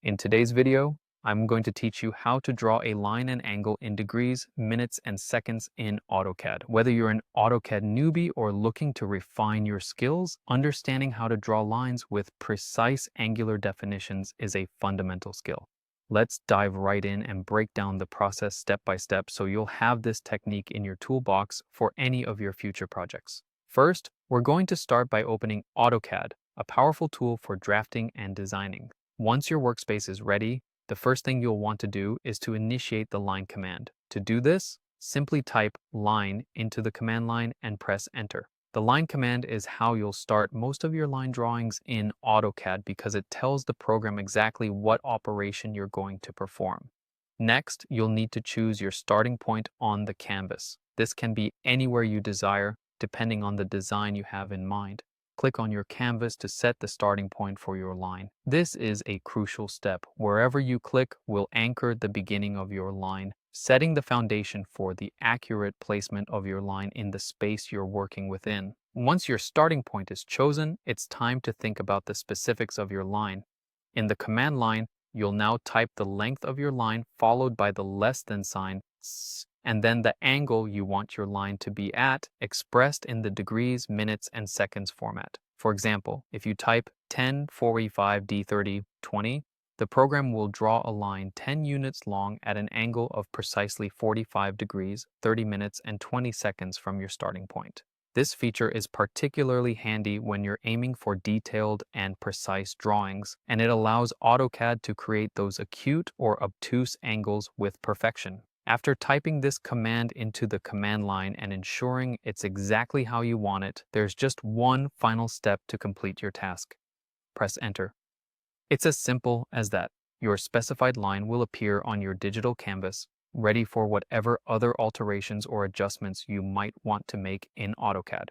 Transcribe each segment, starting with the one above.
In today's video, I'm going to teach you how to draw a line and angle in degrees, minutes, and seconds in AutoCAD. Whether you're an AutoCAD newbie or looking to refine your skills, understanding how to draw lines with precise angular definitions is a fundamental skill. Let's dive right in and break down the process step by step so you'll have this technique in your toolbox for any of your future projects. First, we're going to start by opening AutoCAD, a powerful tool for drafting and designing. Once your workspace is ready, the first thing you'll want to do is to initiate the line command. To do this, simply type line into the command line and press enter. The line command is how you'll start most of your line drawings in AutoCAD because it tells the program exactly what operation you're going to perform. Next, you'll need to choose your starting point on the canvas. This can be anywhere you desire, depending on the design you have in mind. Click on your canvas to set the starting point for your line. This is a crucial step. Wherever you click will anchor the beginning of your line, setting the foundation for the accurate placement of your line in the space you're working within. Once your starting point is chosen, it's time to think about the specifics of your line. In the command line, you'll now type the length of your line followed by the less than sign, and then the angle you want your line to be at, expressed in the degrees, minutes, and seconds format. For example, if you type 10, 45, D30, 20, the program will draw a line 10 units long at an angle of precisely 45 degrees, 30 minutes, and 20 seconds from your starting point. This feature is particularly handy when you're aiming for detailed and precise drawings, and it allows AutoCAD to create those acute or obtuse angles with perfection. After typing this command into the command line and ensuring it's exactly how you want it, there's just one final step to complete your task. Press enter. It's as simple as that. Your specified line will appear on your digital canvas, ready for whatever other alterations or adjustments you might want to make in AutoCAD.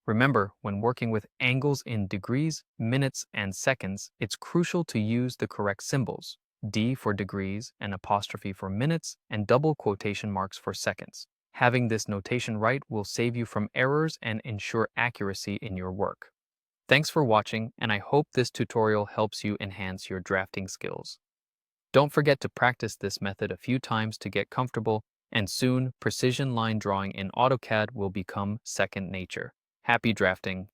Remember, when working with angles in degrees, minutes, and seconds, it's crucial to use the correct symbols. D for degrees, an apostrophe for minutes, and double quotation marks for seconds. Having this notation right will save you from errors and ensure accuracy in your work. Thanks for watching, and I hope this tutorial helps you enhance your drafting skills. Don't forget to practice this method a few times to get comfortable, and soon, precision line drawing in AutoCAD will become second nature. Happy drafting!